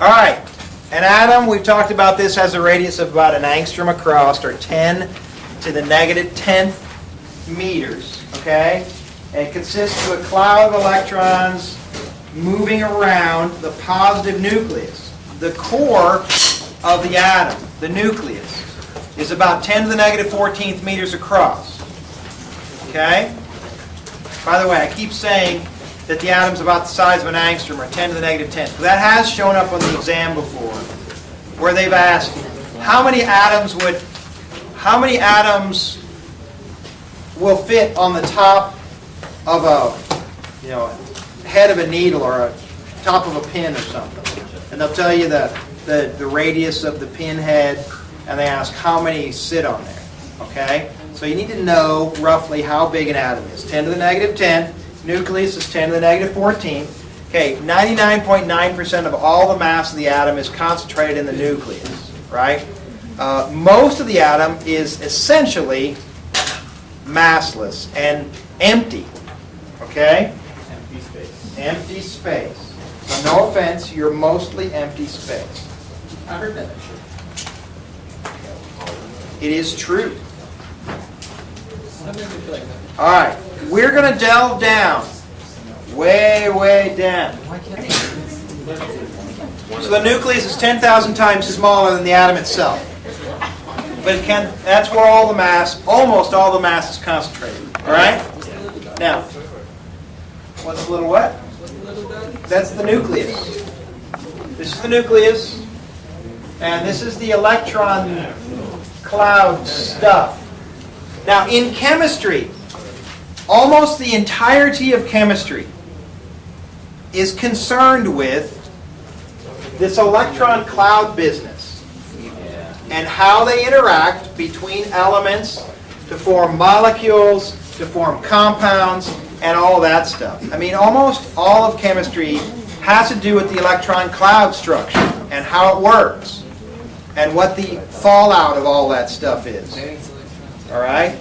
All right, an atom, we've talked about this, has a radius of about an angstrom across, or 10 to the negative 10th meters, okay? And it consists of a cloud of electrons moving around the positive nucleus. The core of the atom, the nucleus, is about 10 to the negative 14th meters across, okay? By the way, I keep saying that the atom's about the size of an angstrom, or 10 to the negative 10th. That has shown up on the exam before, where they've asked how many atoms will fit on the top of a head of a needle, or a top of a pin or something. And they'll tell you the radius of the pinhead, and they ask how many sit on there. Okay? So you need to know roughly how big an atom is. 10 to the negative 10th. Nucleus is 10 to the negative 14. Okay, 99.9% of all the mass of the atom is concentrated in the nucleus, right? Most of the atom is essentially massless and empty, okay? Empty space. Empty space. So no offense, you're mostly empty space. I heard that. It is true. Something feel like that. All right, we're going to delve down, way, way down. So the nucleus is 10,000 times smaller than the atom itself. But that's where all the mass, almost all the mass is concentrated. All right? Now, what's a little what? That's the nucleus. This is the nucleus, and this is the electron cloud stuff. Now, in chemistry, almost the entirety of chemistry is concerned with this electron cloud business and how they interact between elements to form molecules, to form compounds, and all that stuff. I mean, almost all of chemistry has to do with the electron cloud structure and how it works and what the fallout of all that stuff is. All right?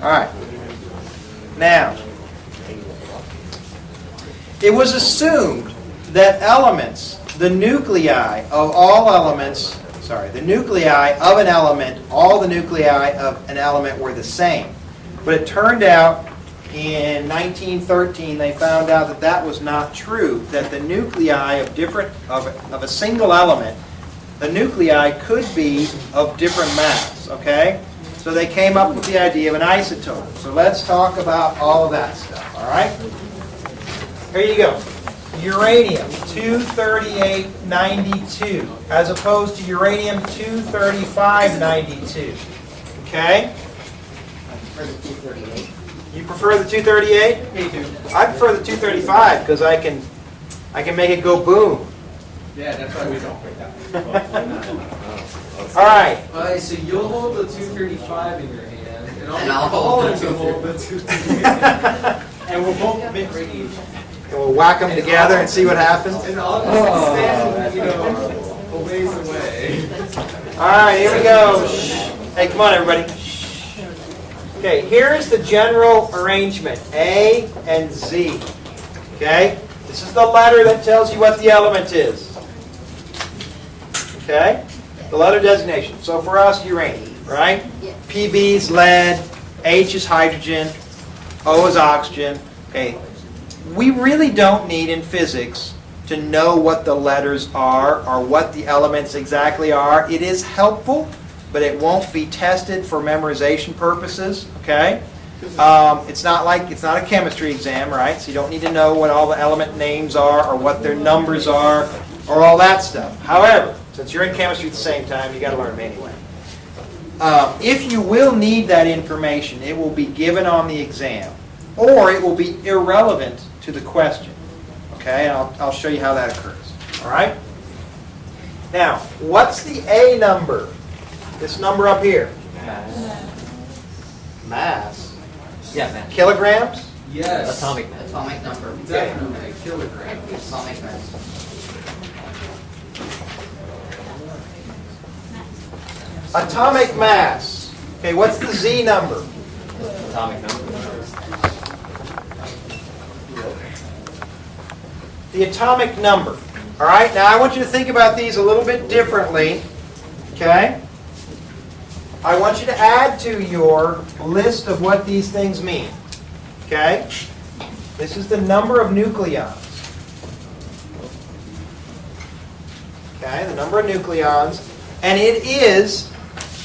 All right. Now, it was assumed that elements, the nuclei of all elements, the nuclei of an element, all the nuclei of an element were the same. But it turned out in 1913 they found out that that was not true, that the nuclei of a single element, the nuclei could be of different mass, okay? So they came up with the idea of an isotope. So let's talk about all of that stuff, all right? Here you go. Uranium 238.92 as opposed to uranium 235.92. Okay? You prefer the 238? Me too. I prefer the 235 because I can make it go boom. Yeah, that's why we don't break that. All right. Alright, so you'll hold the 235 in your hand, and I'll hold the to hold the 238. And we'll both mix and we'll whack them together and see what happens. And I'll just stand, a ways away. All right, here we go. Shh. Hey, come on, everybody. Shh. Okay, here's the general arrangement, A and Z. Okay? This is the letter that tells you what the element is. Okay? The letter designation. So for us, uranium, right? Pb is lead, H is hydrogen, O is oxygen. Okay. We really don't need in physics to know what the letters are or what the elements exactly are. It is helpful, but it won't be tested for memorization purposes. Okay? It's not a chemistry exam, right? So you don't need to know what all the element names are or what their numbers are or all that stuff. However, since you're in chemistry at the same time, you got to learn them anyway. If you will need that information, it will be given on the exam, or it will be irrelevant to the question. Okay, and I'll show you how that occurs. All right. Now, what's the A number? This number up here. Mass. Yeah, man. Kilograms? Yes. Atomic mass. Atomic number. Definitely. Kilogram. Atomic mass. Atomic mass. Okay, what's the Z number? Atomic number. The atomic number. All right, now I want you to think about these a little bit differently, okay? I want you to add to your list of what these things mean, okay? This is the number of nucleons. Okay, the number of nucleons. And it is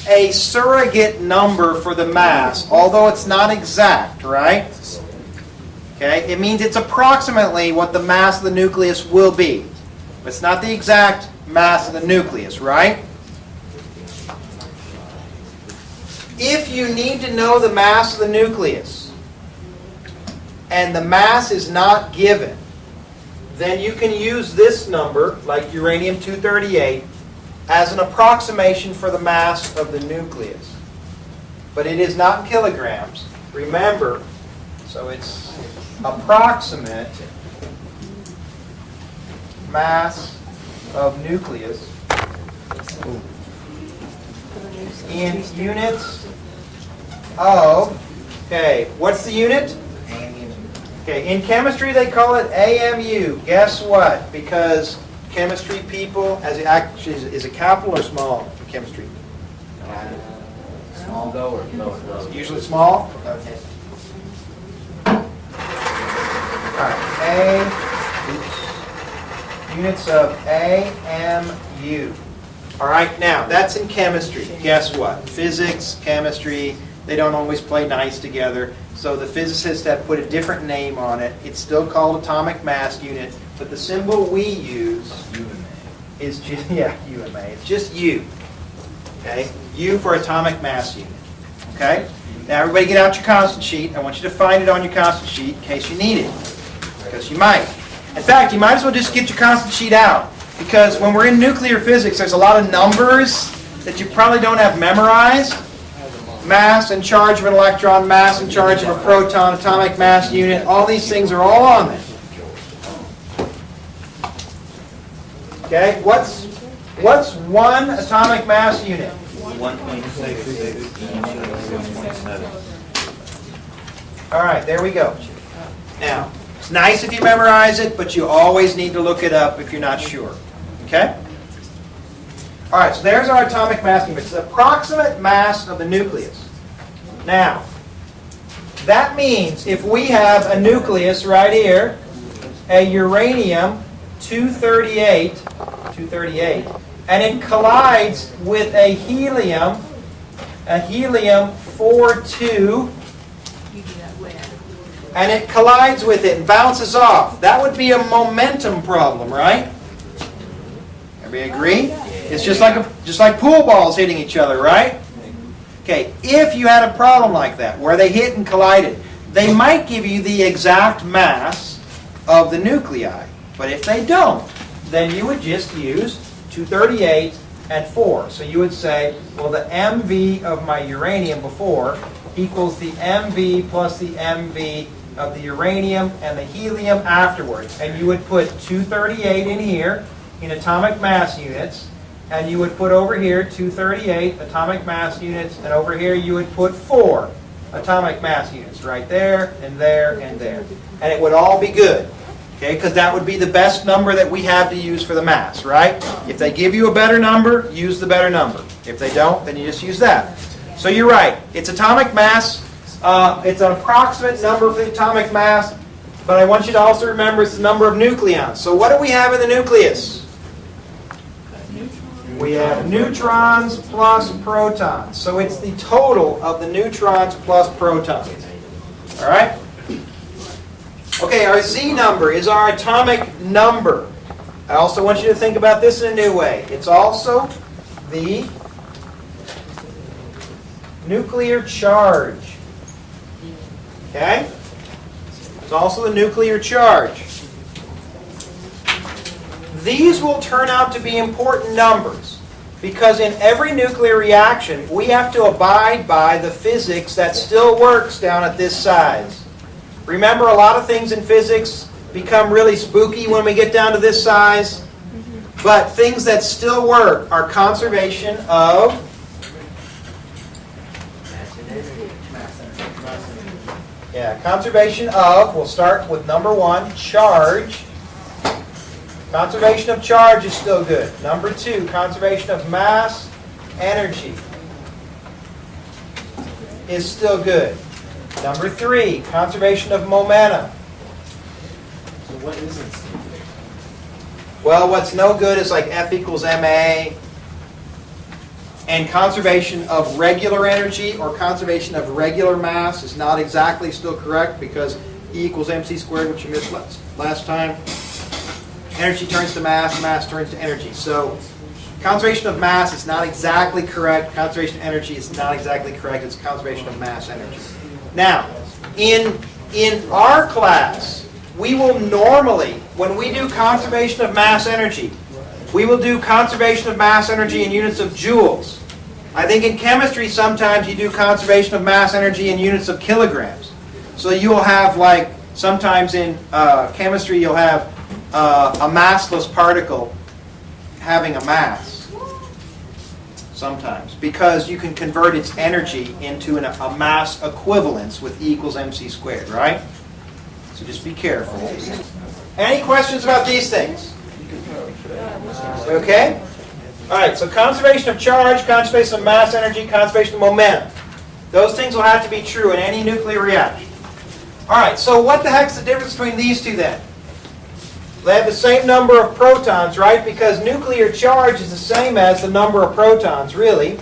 a surrogate number for the mass, although it's not exact, right? Okay, it means it's approximately what the mass of the nucleus will be. It's not the exact mass of the nucleus, right? If you need to know the mass of the nucleus, and the mass is not given, then you can use this number, like uranium-238, as an approximation for the mass of the nucleus. But it is not in kilograms. Remember, so it's approximate mass of nucleus in units of, okay, what's the unit? Okay, in chemistry they call it AMU. Guess what? Because chemistry people, as it actually is it capital or small in chemistry? Small go or lower go? Usually small. Okay. All right. Units of AMU. All right. Now that's in chemistry. Guess what? Physics, chemistry, they don't always play nice together. So the physicists have put a different name on it. It's still called atomic mass unit, but the symbol we use is just, yeah, UMA. It's just U. Okay? U for atomic mass unit. Okay? Now everybody get out your constant sheet. I want you to find it on your constant sheet in case you need it. Because you might. In fact, you might as well just get your constant sheet out. Because when we're in nuclear physics, there's a lot of numbers that you probably don't have memorized. Mass and charge of an electron, mass and charge of a proton, atomic mass unit, all these things are all on there. Okay, what's one atomic mass unit? 1.6. All right, there we go. Now, it's nice if you memorize it, but you always need to look it up if you're not sure. Okay? All right, so there's our atomic mass unit. It's the approximate mass of the nucleus. Now, that means if we have a nucleus right here, a uranium-238, and it collides with a helium-42, and it collides with it and bounces off. That would be a momentum problem, right? Everybody agree? It's just like pool balls hitting each other, right? Okay, if you had a problem like that, where they hit and collided, they might give you the exact mass of the nuclei. But if they don't, then you would just use 238 and 4. So you would say, well, the MV of my uranium before equals the MV plus the MV of the uranium and the helium afterwards. And you would put 238 in here in atomic mass units. And you would put over here 238 atomic mass units, and over here you would put 4 atomic mass units, right there, and there, and there. And it would all be good, okay? Because that would be the best number that we have to use for the mass, right? If they give you a better number, use the better number. If they don't, then you just use that. So you're right. It's atomic mass. It's an approximate number for the atomic mass, but I want you to also remember it's the number of nucleons. So what do we have in the nucleus? We have neutrons plus protons. So it's the total of the neutrons plus protons. All right? Okay, our Z number is our atomic number. I also want you to think about this in a new way. It's also the nuclear charge. Okay? It's also the nuclear charge. These will turn out to be important numbers because in every nuclear reaction, we have to abide by the physics that still works down at this size. Remember, a lot of things in physics become really spooky when we get down to this size, but things that still work are conservation of conservation of, we'll start with number 1, charge. Conservation of charge is still good. Number 2, conservation of mass, energy is still good. Number 3, conservation of momentum. So what isn't? Well, what's no good is like F equals ma. And conservation of regular energy or conservation of regular mass is not exactly still correct because E equals mc squared, which you missed last time. Energy turns to mass, mass turns to energy. So conservation of mass is not exactly correct. Conservation of energy is not exactly correct. It's conservation of mass energy. Now, in our class, we will normally, when we do conservation of mass energy, we will do conservation of mass energy in units of joules. I think in chemistry sometimes you do conservation of mass energy in units of kilograms. So you'll have like, sometimes in chemistry you'll have a massless particle having a mass. Sometimes. Because you can convert its energy into a mass equivalence with E equals mc squared, right? So just be careful. Any questions about these things? Okay? All right, so conservation of charge, conservation of mass energy, conservation of momentum. Those things will have to be true in any nuclear reaction. All right, so what the heck's the difference between these two then? They have the same number of protons, right? Because nuclear charge is the same as the number of protons, really.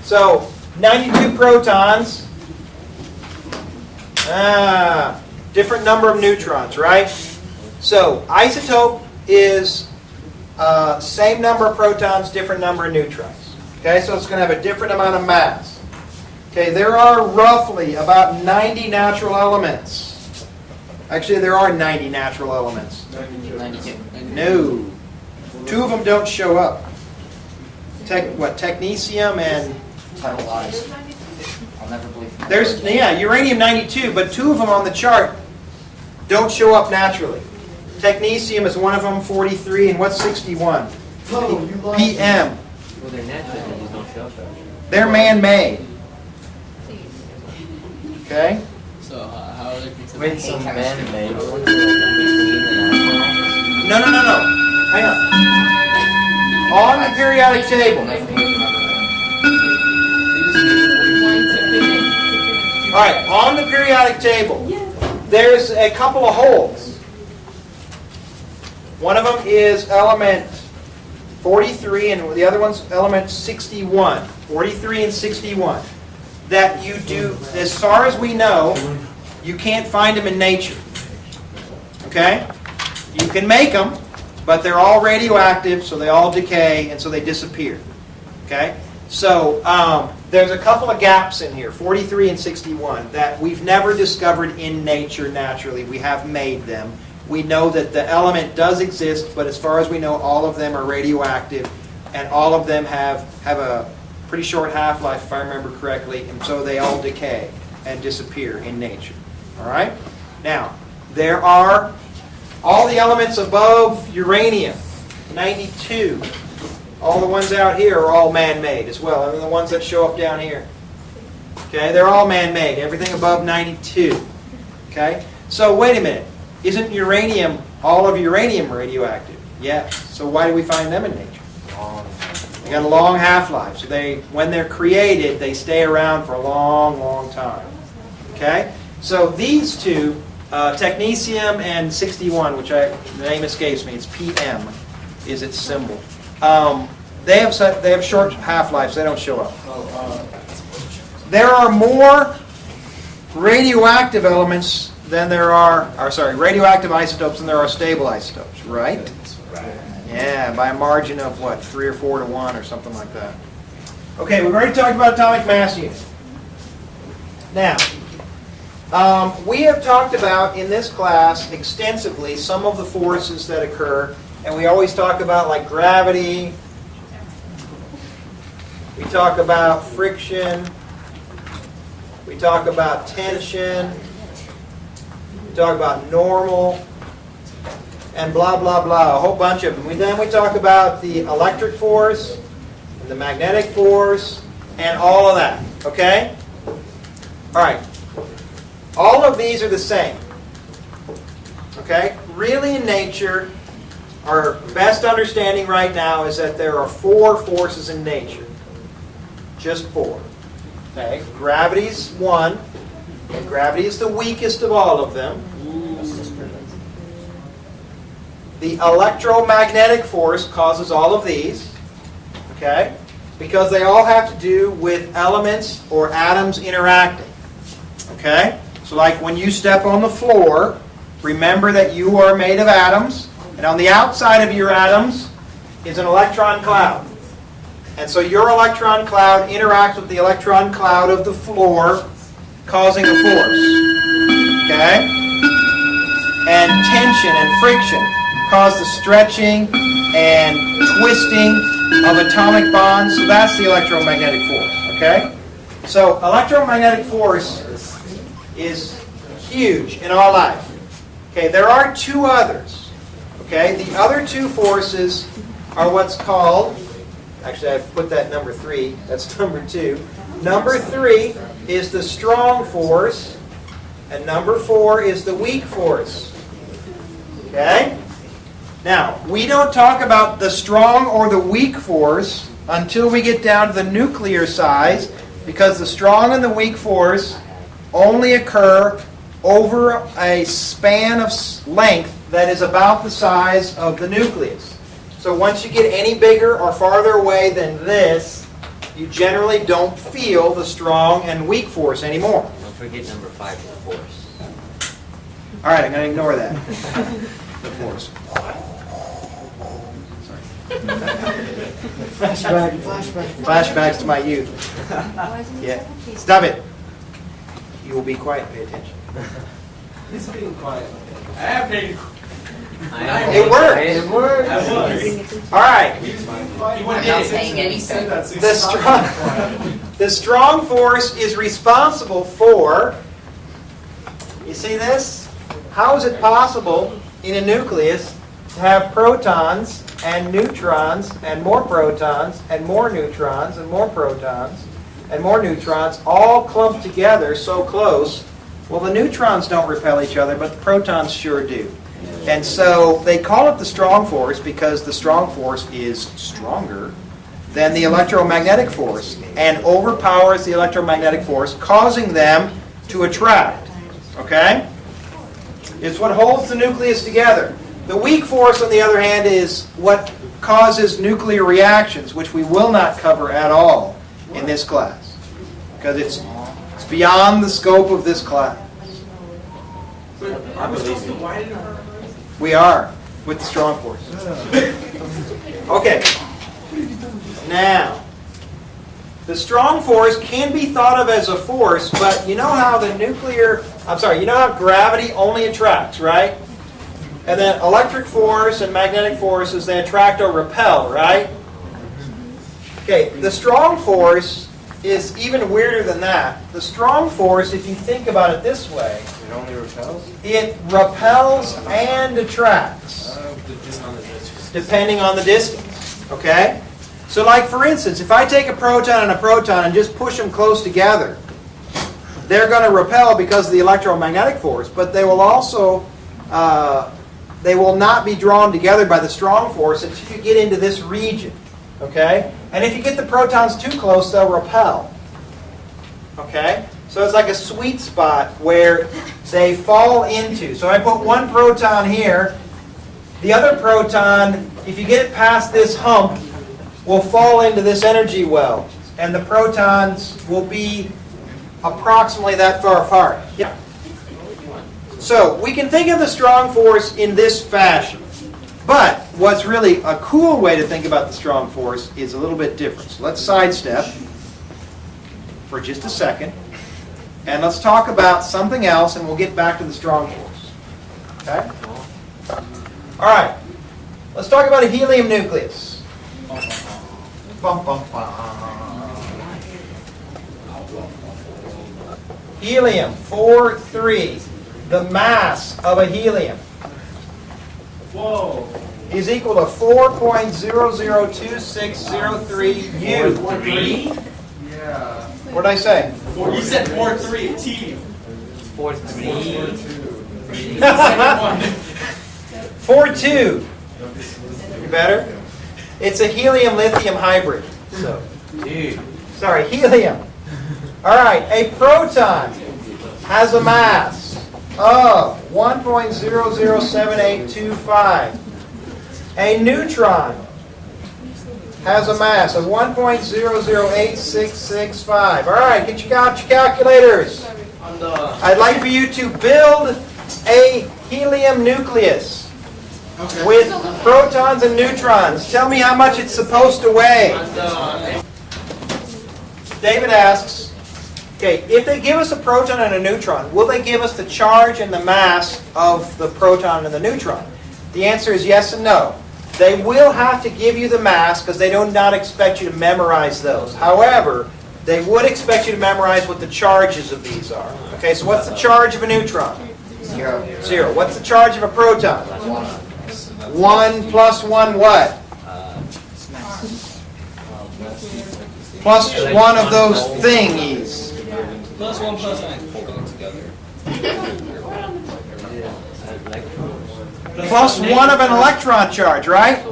So 92 protons, different number of neutrons, right? So isotope is same number of protons, different number of neutrons. Okay, so it's going to have a different amount of mass. Okay, there are roughly about 90 natural elements. Actually, there are 90 natural elements. 92. No. 2 of them don't show up. Technetium and... Total lies. I'll never believe that. There's, yeah, uranium-92, but 2 of them on the chart don't show up naturally. Technetium is one of them, 43, and what's 61? PM. Well, they're natural, they just don't show up. They're man-made. Okay? So how are they considered? Wait, some man-made. No. Hang on. On the periodic table. All right, on the periodic table, there's a couple of holes. One of them is element 43, and the other one's element 61. 43 and 61. That you do, as far as we know, you can't find them in nature. Okay? You can make them, but they're all radioactive, so they all decay, and so they disappear. Okay? So there's a couple of gaps in here, 43 and 61, that we've never discovered in nature naturally. We have made them. We know that the element does exist, but as far as we know, all of them are radioactive, and all of them have a pretty short half-life, if I remember correctly, and so they all decay and disappear in nature. All right? Now, there are all the elements above uranium, 92. All the ones out here are all man-made as well, and the ones that show up down here. Okay, they're all man-made, everything above 92. Okay? So wait a minute. Isn't uranium, all of uranium radioactive? Yes. So why do we find them in nature? They got a long half-life. So when they're created, they stay around for a long, long time. Okay? So these two, technetium and 61, which the name escapes me, it's PM is its symbol. They have short half-lives. They don't show up. There are more radioactive elements than there are, radioactive isotopes than there are stable isotopes, right? Yeah, by a margin of what, 3 or 4 to 1 or something like that. Okay, we've already talked about atomic mass unit. Now, we have talked about in this class extensively some of the forces that occur, and we always talk about like gravity, we talk about friction, we talk about tension, we talk about normal, and blah, blah, blah, a whole bunch of them. Then we talk about the electric force, and the magnetic force, and all of that, okay? All right. All of these are the same, okay? Really in nature, our best understanding right now is that there are 4 forces in nature. Just 4. Okay? Gravity's one, and gravity is the weakest of all of them. The electromagnetic force causes all of these, okay? Because they all have to do with elements or atoms interacting, okay? So like when you step on the floor, remember that you are made of atoms, and on the outside of your atoms is an electron cloud. And so your electron cloud interacts with the electron cloud of the floor, causing a force, okay? And tension and friction cause the stretching and twisting of atomic bonds. So that's the electromagnetic force, okay? So electromagnetic force is huge in our life. Okay, there are 2 others. Okay, the other 2 forces are what's called, actually I've put that number 3, that's number 2. Number 3 is the strong force, and number 4 is the weak force. Okay? Now, we don't talk about the strong or the weak force until we get down to the nuclear size, because the strong and the weak force only occur over a span of length that is about the size of the nucleus. So once you get any bigger or farther away than this, you generally don't feel the strong and weak force anymore. Don't forget number 5 is the force. All right, I'm going to ignore that. The force. Flashbacks to my youth. Yeah. Stop it. You will be quiet and pay attention. He's being quiet. I am paying. It works. It works. I was. All right. He's being quiet. He went I'm not dancing. saying anything. The strong force is responsible for, you see this? How is it possible in a nucleus to have protons and neutrons and more protons and more neutrons and more protons and more neutrons all clumped together so close? Well, the neutrons don't repel each other, but the protons sure do. And so they call it the strong force because the strong force is stronger than the electromagnetic force and overpowers the electromagnetic force, causing them to attract. Okay? It's what holds the nucleus together. The weak force, on the other hand, is what causes nuclear reactions, which we will not cover at all in this class, because it's beyond the scope of this class. Are we supposed to widen her? We are, with the strong force. Okay. Now, the strong force can be thought of as a force, but you know how you know how gravity only attracts, right? And then electric force and magnetic forces, they attract or repel, right? Okay, the strong force is even weirder than that. The strong force, if you think about it this way, It only repels? it repels and attracts, depending on the distance. Okay? So like for instance, if I take a proton and just push them close together, they're going to repel because of the electromagnetic force, but they will also they will not be drawn together by the strong force until you get into this region. Okay? And if you get the protons too close, they'll repel. Okay? So it's like a sweet spot where they fall into. So I put one proton here. The other proton, if you get it past this hump, will fall into this energy well. And the protons will be approximately that far apart. Yeah. So we can think of the strong force in this fashion. But what's really a cool way to think about the strong force is a little bit different. So let's sidestep for just a second. And let's talk about something else, and we'll get back to the strong force. Okay? All right. Let's talk about a helium nucleus. Bum, bum, bum. Helium, 4-3. The mass of a helium Whoa. is equal to 4.002603 U. 3? Yeah. What did I say? You said 4-3. T. 4-3. 4.2. better? It's a helium-lithium hybrid. So, sorry, helium. All right, a proton has a mass of 1.007825. A neutron has a mass of 1.008665. All right, get out your calculators. I'd like for you to build a helium nucleus with protons and neutrons. Tell me how much it's supposed to weigh. David asks, okay, if they give us a proton and a neutron, will they give us the charge and the mass of the proton and the neutron? The answer is yes and no. They will have to give you the mass because they do not expect you to memorize those. However, they would expect you to memorize what the charges of these are. Okay, so what's the charge of a neutron? 0. 0. What's the charge of a proton? 1 plus 1 what? Plus 1 of those thingies. Plus 1 plus 9. Holding it together. Plus 1 of an electron charge, right?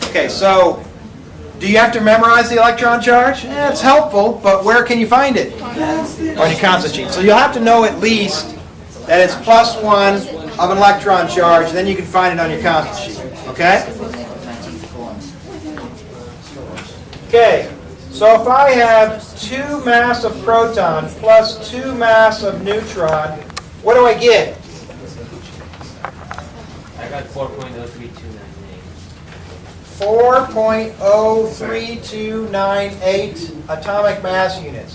Okay, so do you have to memorize the electron charge? Yeah, it's helpful, but where can you find it? On your constant sheet. So you'll have to know at least that it's plus 1 of an electron charge, then you can find it on your constant sheet. Okay? Okay, so if I have 2 mass of proton plus 2 mass of neutron, what do I get? I got 4.03298. 4.03298 atomic mass units.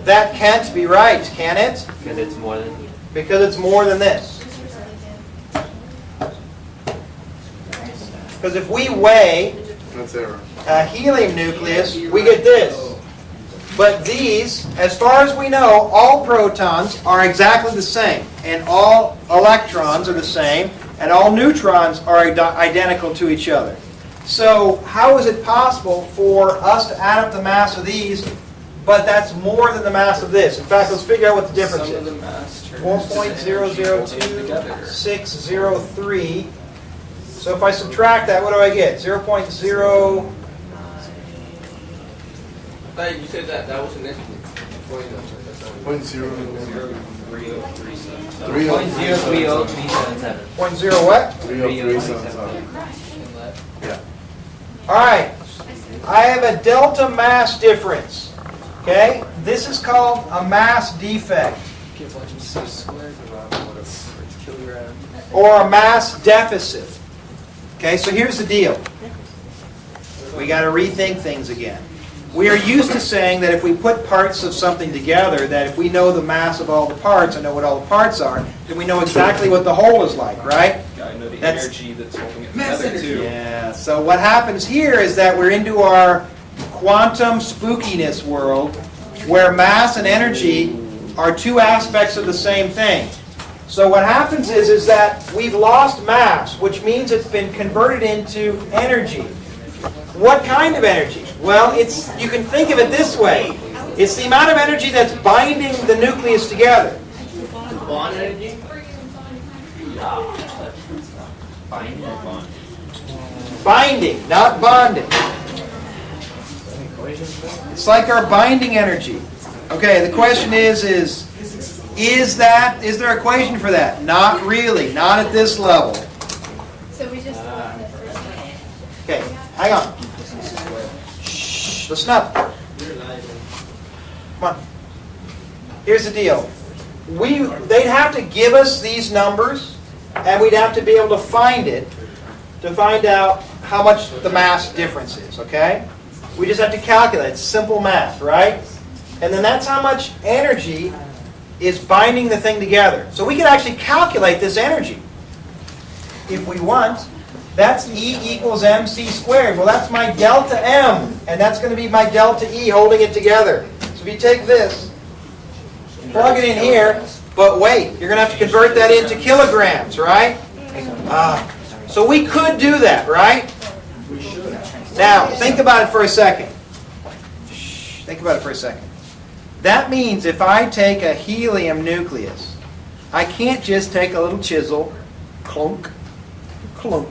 That can't be right, can it? Because it's more than. Because it's more than this. Because if we weigh a helium nucleus, we get this. But these, as far as we know, all protons are exactly the same, and all electrons are the same, and all neutrons are identical to each other. So how is it possible for us to add up the mass of these, but that's more than the mass of this? In fact, let's figure out what the difference Some of the is. mass turns 4.002603. So if I subtract that, what do I get? 0.0... I thought you said that was an estimate. 0.0377. 0.0 what? 3037. All right. I have a delta mass difference. Okay? This is called a mass defect. Kids watching C squared around whatever. It's kilogram. Or a mass deficit. Okay, so here's the deal. We got to rethink things again. We are used to saying that if we put parts of something together, that if we know the mass of all the parts and know what all the parts are, then we know exactly what the whole is like, right? I know the That's- energy that's holding it together too. Yeah, so what happens here is that we're into our quantum spookiness world where mass and energy are 2 aspects of the same thing. So what happens is that we've lost mass, which means it's been converted into energy. What kind of energy? Well, you can think of it this way. It's the amount of energy that's binding the nucleus together. Bond energy? Binding or bond? Binding, not bonding. It's like our binding energy. Okay, the question is there an equation for that? Not really, not at this level. So we just Okay, hang on. Shh, listen up. Come on. Here's the deal. They'd have to give us these numbers, and we'd have to be able to find it to find out how much the mass difference is, okay? We just have to calculate. It's simple math, right? And then that's how much energy is binding the thing together. So we can actually calculate this energy if we want. That's E equals mc squared. Well, that's my delta M, and that's going to be my delta E holding it together. So if you take this, plug it in here, but wait, you're going to have to convert that into kilograms, right? So we could do that, right? Now, think about it for a second. Shh, think about it for a second. That means if I take a helium nucleus, I can't just take a little chisel, clunk, clunk,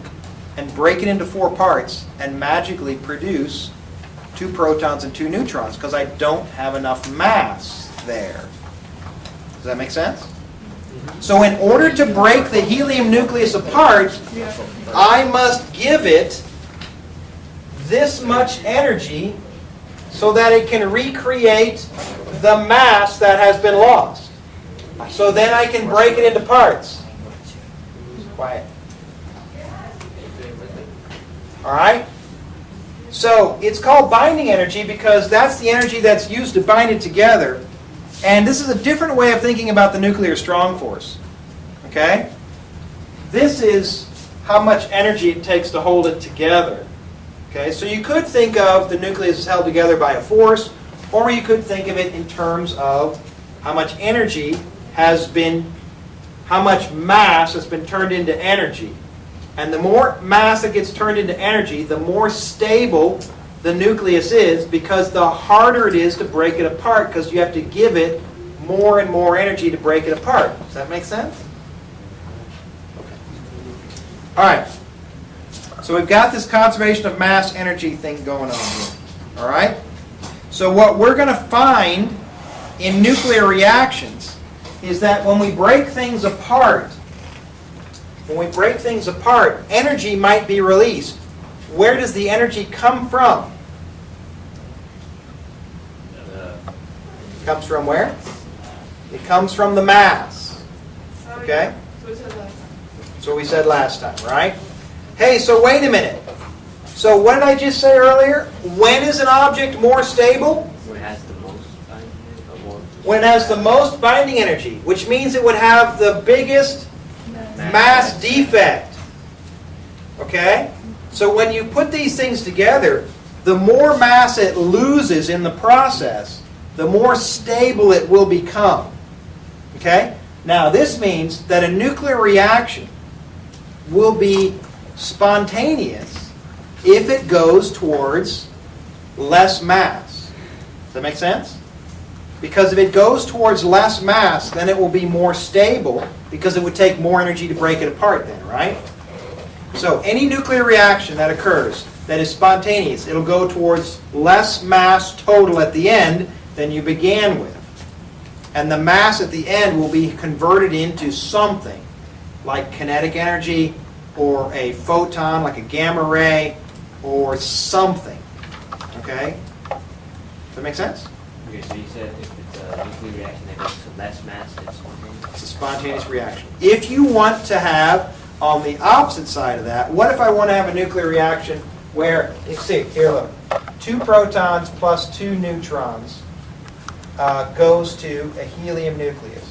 and break it into 4 parts and magically produce 2 protons and 2 neutrons because I don't have enough mass there. Does that make sense? So in order to break the helium nucleus apart, I must give it this much energy so that it can recreate the mass that has been lost. So then I can break it into parts. Quiet. All right? So it's called binding energy because that's the energy that's used to bind it together. And this is a different way of thinking about the nuclear strong force. Okay? This is how much energy it takes to hold it together. Okay? So you could think of the nucleus as held together by a force, or you could think of it in terms of how much energy has been, how much mass has been turned into energy. And the more mass that gets turned into energy, the more stable the nucleus is, because the harder it is to break it apart, because you have to give it more and more energy to break it apart. Does that make sense? Okay. All right. So we've got this conservation of mass energy thing going on here. All right? So what we're going to find in nuclear reactions is that when we break things apart, energy might be released. Where does the energy come from? It comes from where? It comes from the mass. Okay? That's what we said last time, right? Hey, so wait a minute. So what did I just say earlier? When is an object more stable? When it has the most binding or more? When it has the most binding energy, which means it would have the biggest mass defect. Okay? So when you put these things together, the more mass it loses in the process, the more stable it will become. Okay? Now this means that a nuclear reaction will be spontaneous if it goes towards less mass. Does that make sense? Because if it goes towards less mass, then it will be more stable because it would take more energy to break it apart then, right? So any nuclear reaction that occurs that is spontaneous, it'll go towards less mass total at the end than you began with. And the mass at the end will be converted into something like kinetic energy or a photon like a gamma ray or something. Okay? Does that make sense? Okay, so you said if it's a nuclear reaction that goes to less mass, it's spontaneous? It's a spontaneous reaction. If you want to have, on the opposite side of that, what if I want to have a nuclear reaction where, let's see, here look, 2 protons plus 2 neutrons goes to a helium nucleus.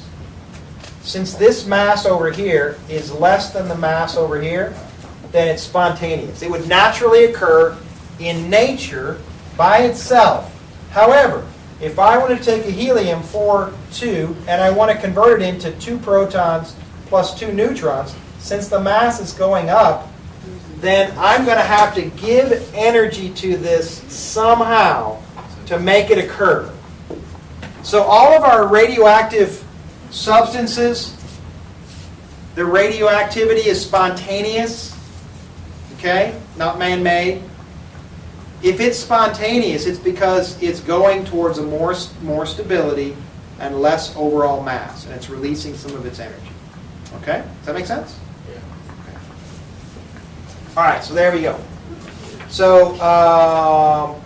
Since this mass over here is less than the mass over here, then it's spontaneous. It would naturally occur in nature by itself. However, if I want to take a helium-4-2 and I want to convert it into 2 protons plus 2 neutrons, since the mass is going up, then I'm going to have to give energy to this somehow to make it occur. So all of our radioactive substances, the radioactivity is spontaneous, okay, not man-made. If it's spontaneous, it's because it's going towards a more stability and less overall mass, and it's releasing some of its energy. Okay? Does that make sense? Yeah. Okay. All right, so there we go. So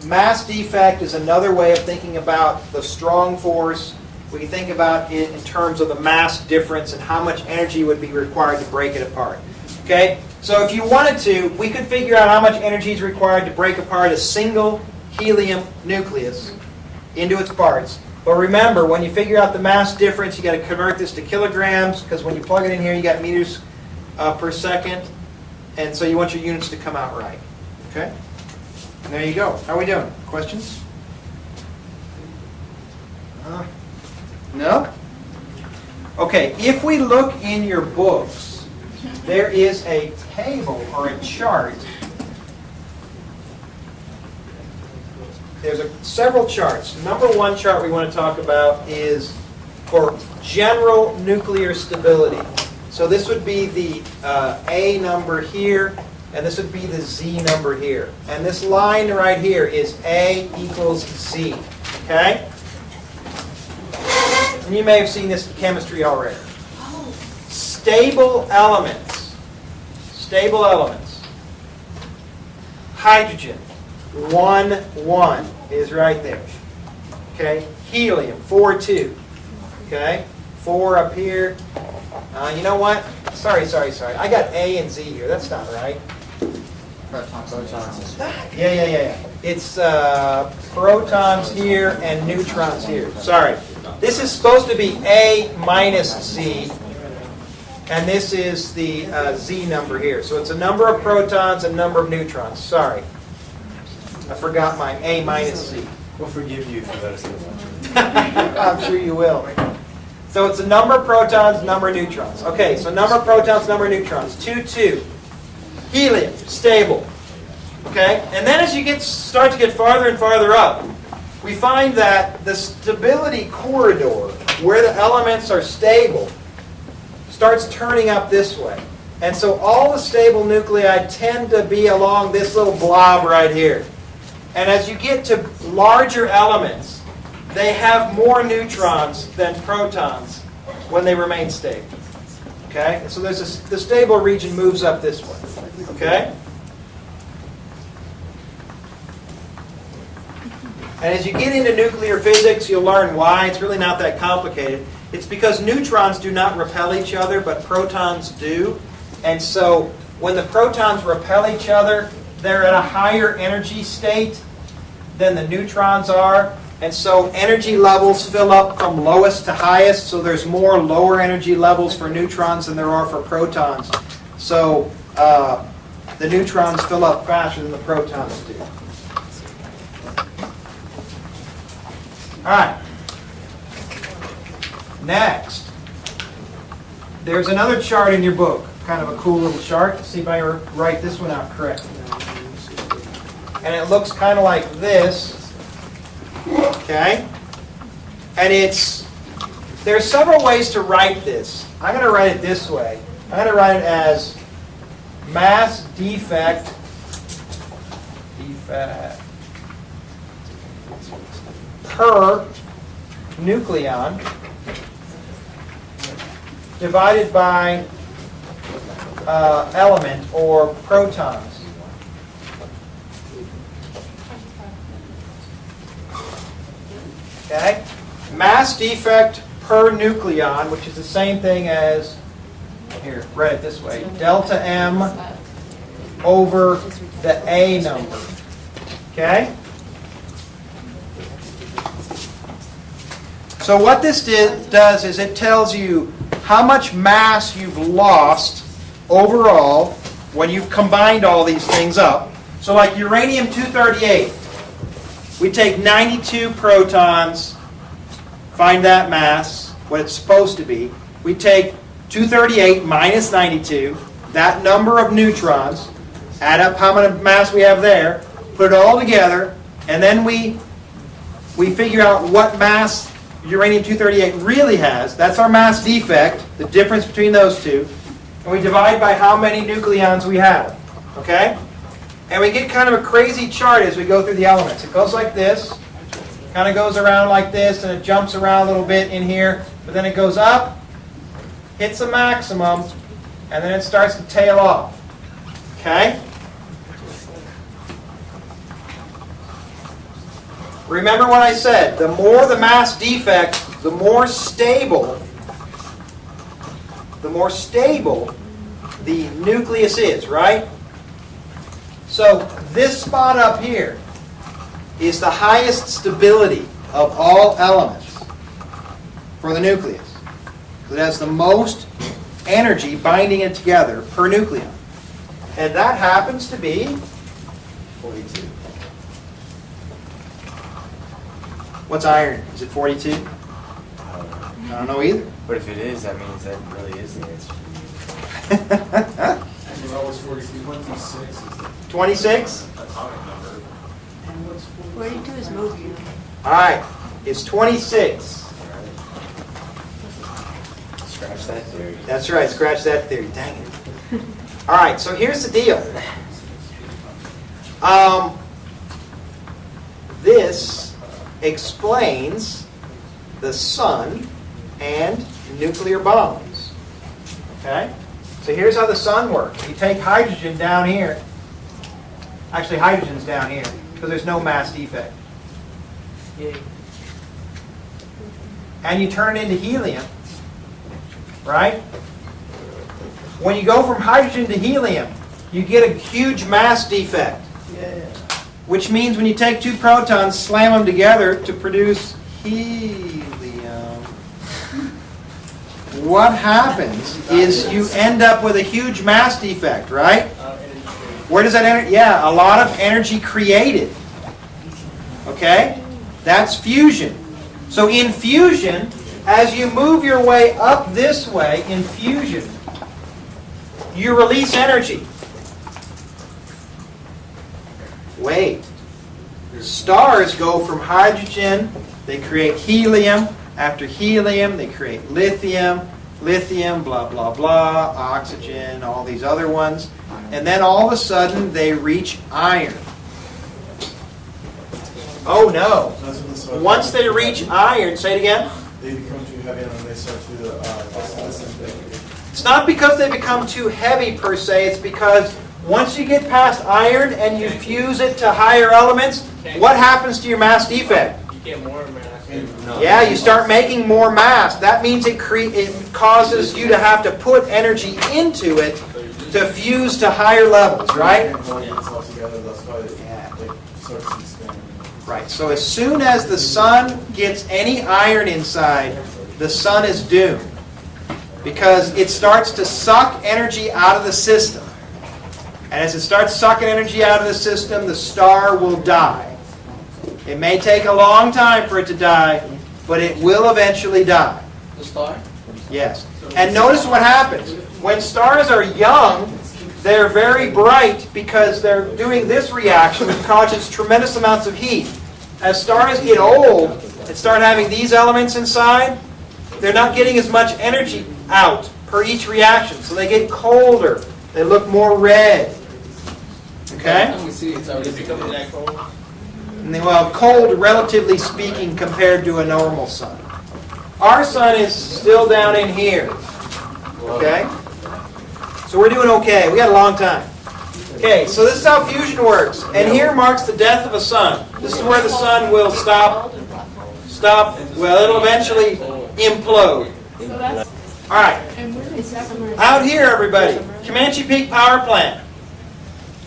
mass defect is another way of thinking about the strong force. We can think about it in terms of the mass difference and how much energy would be required to break it apart. Okay? So if you wanted to, we could figure out how much energy is required to break apart a single helium nucleus into its parts. But remember, when you figure out the mass difference, you got to convert this to kilograms, because when you plug it in here, you got meters per second. And so you want your units to come out right. Okay? And there you go. How are we doing? Questions? No? Okay, if we look in your books, there is a table or a chart. There's several charts. Number 1 chart we want to talk about is for general nuclear stability. So this would be the A number here, and this would be the Z number here. And this line right here is A equals Z, okay? And you may have seen this in chemistry already. Stable elements. Stable elements. Hydrogen, 1, 1 is right there. Okay? Helium, 4, 2. Okay? 4 up here. You know what? Sorry. I got A and Z here. That's not right. Yeah. It's protons here and neutrons here. Sorry. This is supposed to be A minus Z, and this is the Z number here. So it's a number of protons and number of neutrons. Sorry. I forgot my A minus Z. We'll forgive you for those things. I'm sure you will. So it's a number of protons, number of neutrons. Okay, so number of protons, number of neutrons. 2, 2. Helium, stable. Okay, and then as you start to get farther and farther up, we find that the stability corridor, where the elements are stable, starts turning up this way. And so all the stable nuclei tend to be along this little blob right here. And as you get to larger elements, they have more neutrons than protons when they remain stable. Okay? So the stable region moves up this way. Okay? And as you get into nuclear physics, you'll learn why. It's really not that complicated. It's because neutrons do not repel each other, but protons do. And so when the protons repel each other, they're at a higher energy state than the neutrons are. And so energy levels fill up from lowest to highest. So there's more lower energy levels for neutrons than there are for protons. So the neutrons fill up faster than the protons do. All right. Next, there's another chart in your book, kind of a cool little chart. Let's see if I write this one out correctly. And it looks kind of like this. Okay? And there's several ways to write this. I'm going to write it this way. I'm going to write it as mass defect per nucleon divided by element or protons. Okay? Mass defect per nucleon, which is the same thing as, here, write it this way, delta M over the A number. Okay? So what this does is it tells you how much mass you've lost overall when you've combined all these things up. So like uranium-238, we take 92 protons, find that mass, what it's supposed to be. We take 238 minus 92, that number of neutrons, add up how much mass we have there, put it all together, and then we figure out what mass uranium-238 really has. That's our mass defect, the difference between those two. And we divide by how many nucleons we have. Okay? And we get kind of a crazy chart as we go through the elements. It goes like this, kind of goes around like this, and it jumps around a little bit in here, but then it goes up, hits a maximum, and then it starts to tail off. Okay? Remember what I said, the more the mass defect, the more stable the nucleus is, right? So this spot up here is the highest stability of all elements for the nucleus. It has the most energy binding it together per nucleon. And that happens to be 42. What's iron? Is it 42? I don't know either. But if it is, that means that really is the answer. And it's always 42. 26 is the 26? atomic number. And what's 42 is moving. All right, it's 26. Scratch that theory. That's right, scratch that theory, dang it. All right, so here's the deal. This explains the sun and nuclear bombs. Okay? So here's how the sun works. You take hydrogen down here. Actually, hydrogen's down here because there's no mass defect. And you turn it into helium, right? When you go from hydrogen to helium, you get a huge mass defect. Which means when you take two protons, slam them together to produce helium, what happens is you end up with a huge mass defect, right? Where does that energy? Yeah, a lot of energy created. Okay? That's fusion. So in fusion, as you move your way up this way in fusion, you release energy. Wait. Stars go from hydrogen, they create helium. After helium, they create lithium. Lithium, blah, blah, blah, oxygen, all these other ones. And then all of a sudden, they reach iron. Oh no. Once they reach iron, say it again. They become too heavy and then they start to It's not because they become too heavy per se, it's because once you get past iron and you fuse it to higher elements, what happens to your mass defect? You get more mass. Yeah, you start making more mass. That means it causes you to have to put energy into it to fuse to higher levels, right? Right, so as soon as the sun gets any iron inside, the sun is doomed. Because it starts to suck energy out of the system. And as it starts sucking energy out of the system, the star will die. It may take a long time for it to die, but it will eventually die. The star? Yes. And notice what happens. When stars are young, they're very bright because they're doing this reaction which causes tremendous amounts of heat. As stars get old and start having these elements inside, they're not getting as much energy out per each reaction. So they get colder. They look more red. Okay? We see it's already becoming that cold. Well, cold relatively speaking compared to a normal sun. Our sun is still down in here. Okay? So we're doing okay. We got a long time. Okay, so this is how fusion works. And here marks the death of a sun. This is where the sun will stop. Well, it'll eventually implode. All right. Out here, everybody. Comanche Peak Power Plant.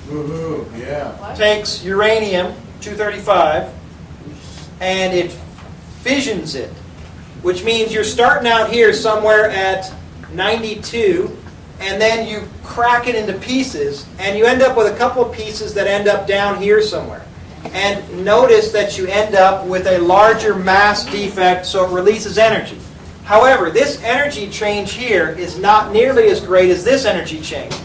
Woohoo, yeah. Takes uranium-235 and it fissions it, which means you're starting out here somewhere at 92, and then you crack it into pieces, and you end up with a couple of pieces that end up down here somewhere. And notice that you end up with a larger mass defect, so it releases energy. However, this energy change here is not nearly as great as this energy change.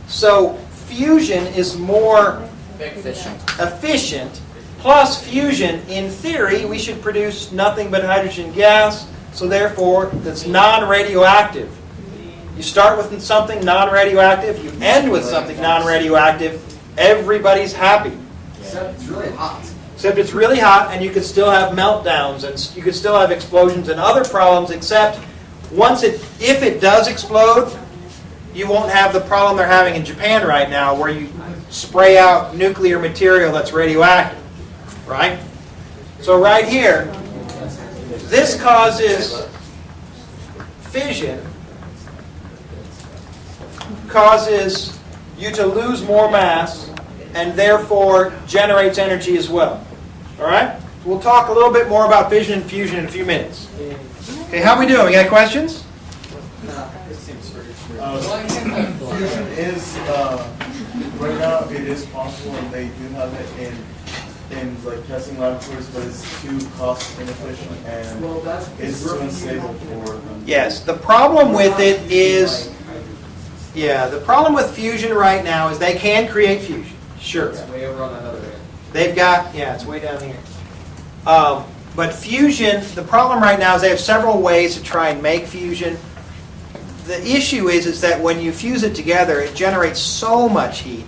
So fusion is more efficient. Plus fusion, in theory, we should produce nothing but hydrogen gas, so therefore it's non-radioactive. You start with something non-radioactive, you end with something non-radioactive, everybody's happy. Except it's really hot. Except it's really hot and you could still have meltdowns and you could still have explosions and other problems, except if it does explode, you won't have the problem they're having in Japan right now where you spray out nuclear material that's radioactive, right? So right here, this causes fission, causes you to lose more mass, and therefore generates energy as well. All right? We'll talk a little bit more about fission and fusion in a few minutes. Okay, how we doing? We got questions? Fusion is, right now it is possible and they do have it in like testing laboratories, but it's too cost inefficient and it's too unstable for them. Yes, the problem with it is, the problem with fusion right now is they can create fusion. Sure. It's way over on that other end. They've got, it's way down here. But fusion, the problem right now is they have several ways to try and make fusion. the issue is that when you fuse it together, it generates so much heat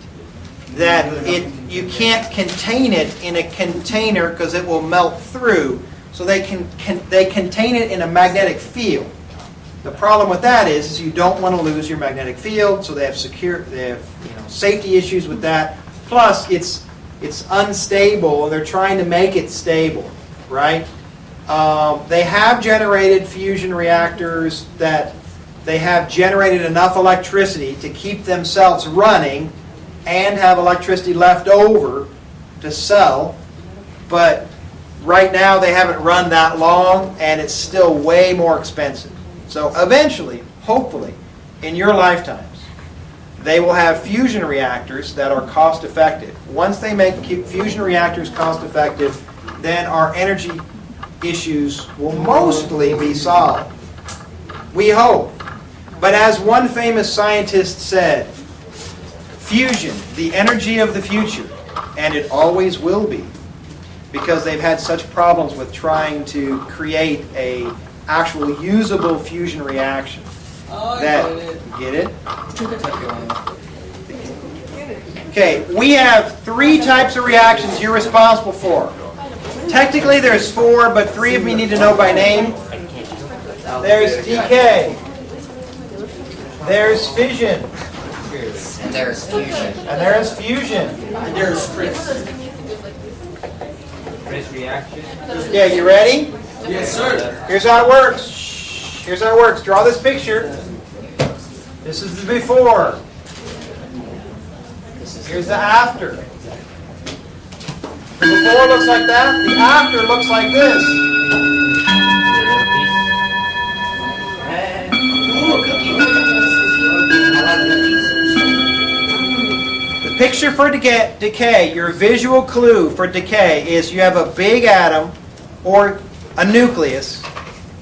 that you can't contain it in a container because it will melt through. So they contain it in a magnetic field. The problem with that is you don't want to lose your magnetic field, so they have safety issues with that. Plus, it's unstable. They're trying to make it stable, right? They have generated fusion reactors that they have generated enough electricity to keep themselves running and have electricity left over to sell, but right now they haven't run that long and it's still way more expensive. So eventually, hopefully, in your lifetimes, they will have fusion reactors that are cost effective. Once they make fusion reactors cost effective, then our energy issues will mostly be solved. We hope. But as one famous scientist said, fusion, the energy of the future, and it always will be, because they've had such problems with trying to create a actual usable fusion reaction. Get it? Okay, we have 3 types of reactions you're responsible for. Technically there's 4, but 3 of you need to know by name. There's decay. There's fission. And there's fusion. And there's fusion. And there's Chris. Chris reaction. Yeah, you ready? Yes, sir. Here's how it works. Here's how it works. Draw this picture. This is the before. Here's the after. The before looks like that. The after looks like this. The picture for decay, your visual clue for decay is you have a big atom or a nucleus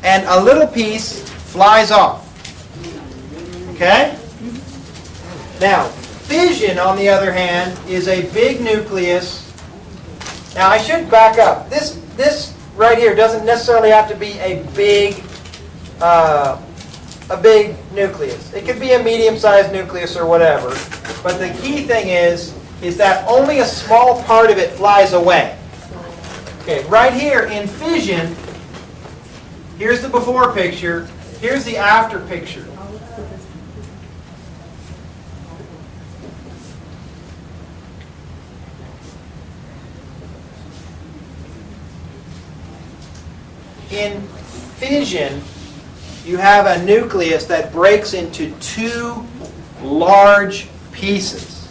and a little piece flies off. Okay? Now, fission, on the other hand, is a big nucleus. Now, I should back up. This right here doesn't necessarily have to be a big nucleus. It could be a medium-sized nucleus or whatever. But the key thing is that only a small part of it flies away. Okay, right here in fission, here's the before picture. Here's the after picture. In fission, you have a nucleus that breaks into 2 large pieces.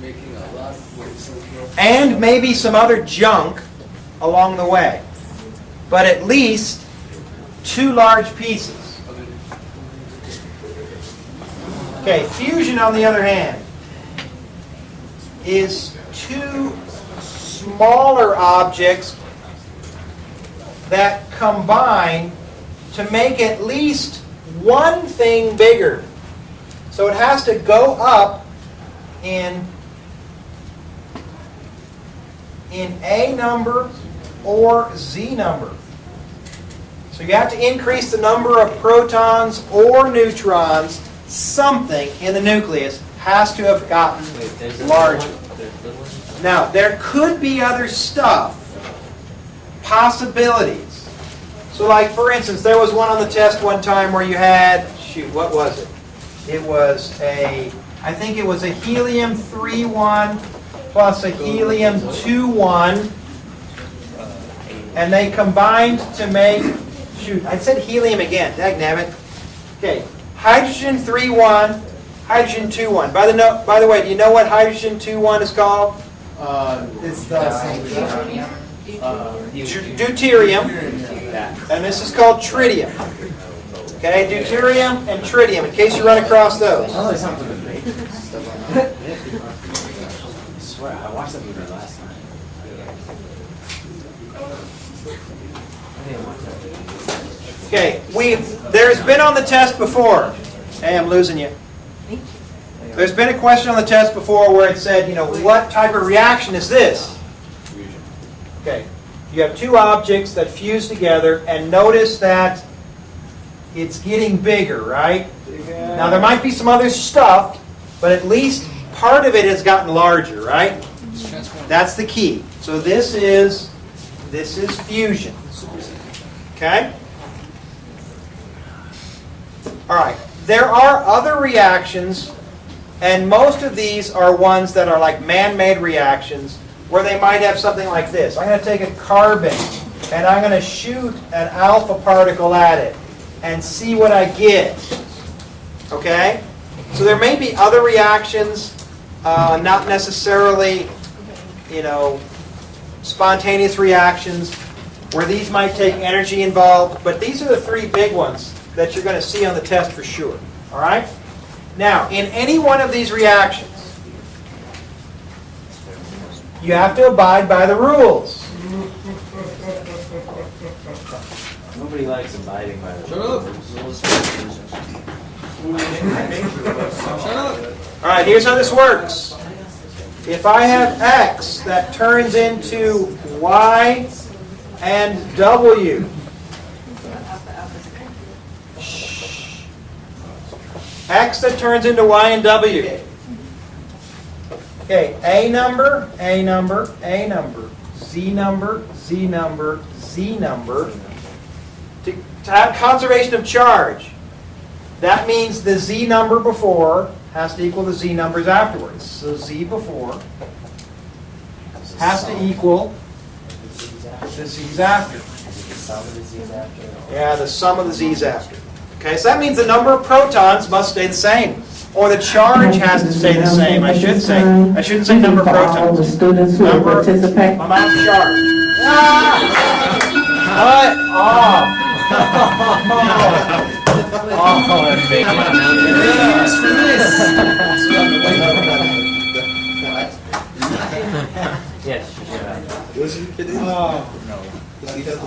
Making a lot of waves. And maybe some other junk along the way. But at least 2 large pieces. Okay, fusion, on the other hand, is 2 smaller objects that combine to make at least one thing bigger. So it has to go up in A number or Z number. So you have to increase the number of protons or neutrons. Something in the nucleus has to have gotten larger. Now, there could be other stuff, possibilities. So like, for instance, there was one on the test one time where you had, what was it? It was I think it was a helium-3 plus a helium-2, and they combined to make, I said helium again, dagnabbit. Okay, hydrogen-3, hydrogen-2. By the way, do you know what hydrogen-2 is called? It's the deuterium. And this is called tritium. Okay, deuterium and tritium, in case you run across those. I swear, I watched that movie last night. Okay, there's been on the test before. Hey, I'm losing you. There's been a question on the test before where it said, what type of reaction is this? Okay, you have 2 objects that fuse together, and notice that it's getting bigger, right? Now there might be some other stuff, but at least part of it has gotten larger, right? That's the key. So this is fusion. Okay? All right. There are other reactions, and most of these are ones that are like man-made reactions, where they might have something like this. I'm going to take a carbon, and I'm going to shoot an alpha particle at it, and see what I get. Okay? So there may be other reactions, not necessarily, spontaneous reactions, where these might take energy involved, but these are the three big ones that you're going to see on the test for sure. All right? Now, in any one of these reactions, you have to abide by the rules. Nobody likes abiding by the rules. All right, here's how this works. If I have X that turns into Y and W, X that turns into Y and W. Okay, A number, A number, A number, Z number, Z number, Z number. To have conservation of charge, that means the Z number before has to equal the Z numbers afterwards. So Z before has to equal the Z's after. Yeah, the sum of the Z's after. Okay, so that means the number of protons must stay the same. Or the charge has to stay the same, I should say. I shouldn't say number of protons. The students who Number of participate. amount of charge. Cut off. Yes. Was he kidding? Oh. Does he have the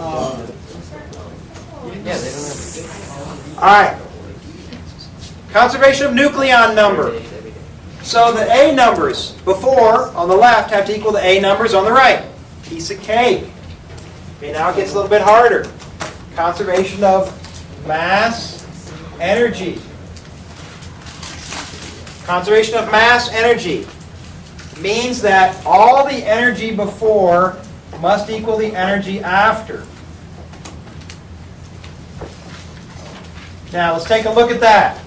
Yeah, they don't have. All right. Conservation of nucleon number. So the A numbers before, on the left, have to equal the A numbers on the right. Piece of cake. Okay, now it gets a little bit harder. Conservation of mass energy. Conservation of mass energy means that all the energy before must equal the energy after. Now let's take a look at that.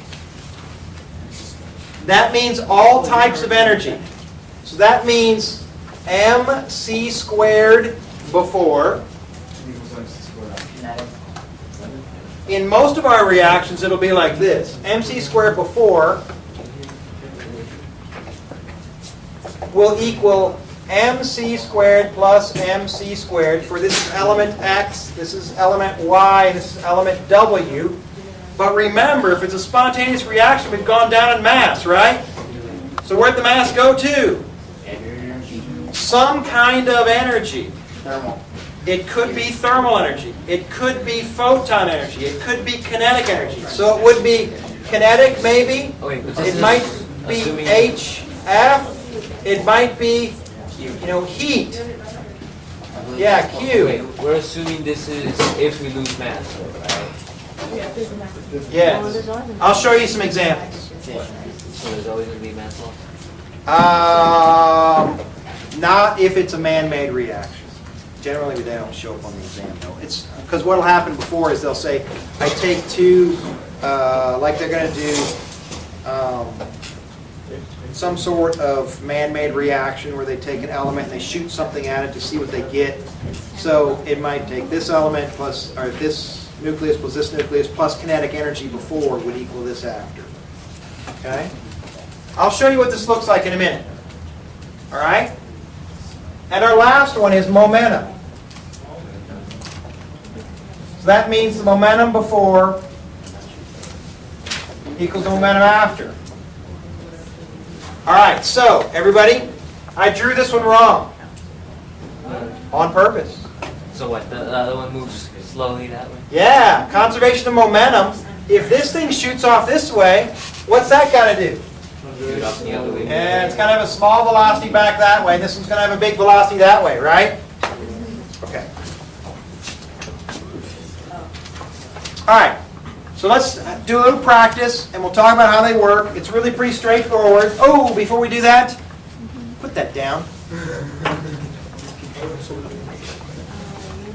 That means all types of energy. So that means mc squared before. In most of our reactions, it'll be like this. mc squared before will equal mc squared plus mc squared, for this is element x, this is element y, and this is element w. But remember, if it's a spontaneous reaction, we've gone down in mass, right? So where'd the mass go to? Some kind of energy. Thermal. It could be thermal energy. It could be photon energy. It could be kinetic energy. So it would be kinetic, maybe. Oh, wait, but this It is might be assuming- HF. It might be, heat. Yeah, Q. Wait, we're assuming this is if we lose mass, right? Yes. I'll show you some examples. So there's always going to be mass loss? Not if it's a man-made reaction. Generally, they don't show up on the exam, though. It's because what'll happen before is they'll say, I take two, like they're going to do some sort of man-made reaction where they take an element and they shoot something at it to see what they get. So it might take this element plus, or this nucleus plus kinetic energy before would equal this after. Okay? I'll show you what this looks like in a minute. All right? And our last one is momentum. So that means the momentum before equals the momentum after. All right, so everybody, I drew this one wrong on purpose. So what, the other one moves slowly that way? Yeah, conservation of momentum. If this thing shoots off this way, what's that got to do? Shoot off the other way. Yeah, it's going to have a small velocity back that way. This one's going to have a big velocity that way, right? Okay. All right. So let's do a little practice, and we'll talk about how they work. It's really pretty straightforward. Oh, before we do that, put that down.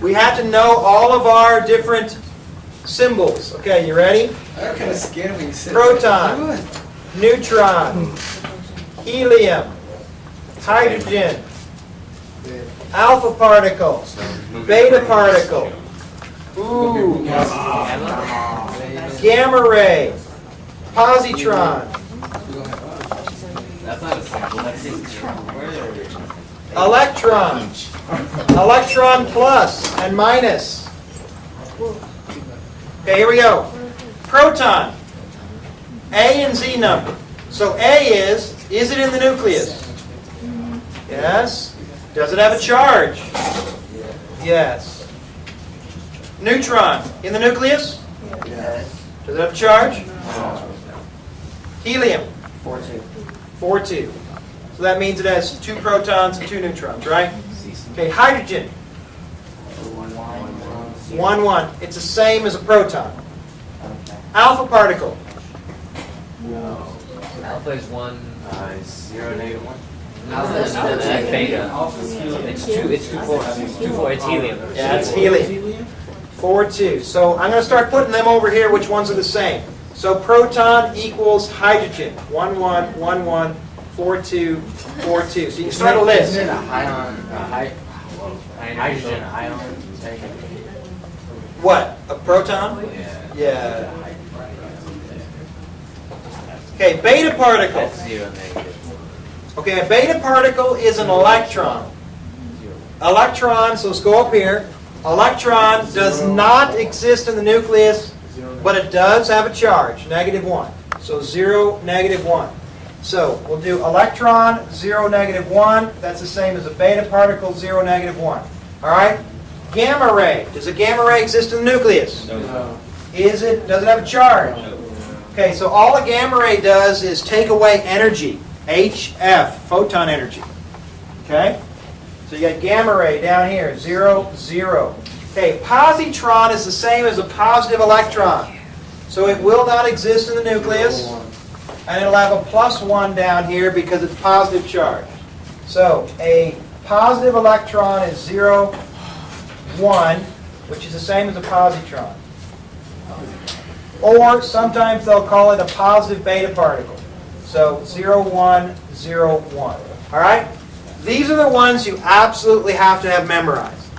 We have to know all of our different symbols. Okay, you ready? That kind of scared me. You said Proton, neutron, helium, hydrogen, alpha particle, beta particle, ooh, gamma ray, positron, That's not a sample, that's just, where are they? electron, electron plus and minus. Okay, here we go. Proton, A and Z number. So A is it in the nucleus? Yes. Does it have a charge? Yes. Neutron, in the nucleus? Yes. Does it have a charge? Helium, 4-2. 4-2. So that means it has 2 protons and 2 neutrons, right? Okay, hydrogen, 1-1. It's the same as a proton. Alpha particle, Alpha is 1. 0, -1. Alpha is beta. It's 2-4. It's helium. yeah, it's helium. 4-2. So I'm going to start putting them over here, which ones are the same. So proton equals hydrogen, 1-1, 1-1, 4-2, 4-2. So you can start a list. Isn't it a hydrogen ion? What? A proton? Yeah. Okay, beta particle. That's 0 negative. Okay, a beta particle is an electron. Electron, so let's go up here. Electron does not exist in the nucleus, but it does have a charge, -1. So 0, -1. So we'll do electron, 0, -1. That's the same as a beta particle, 0, -1. All right? Gamma ray. Does a gamma ray exist in the nucleus? No. Does it have a charge? Okay, so all a gamma ray does is take away energy. HF, photon energy. Okay? So you got gamma ray down here, 0, 0. Okay, positron is the same as a positive electron. So it will not exist in the nucleus. And it'll have a +1 down here because it's positive charge. So a positive electron is 0, 1, which is the same as a positron. Or sometimes they'll call it a positive beta particle. So 0, 1, 0, 1. All right? These are the ones you absolutely have to have memorized.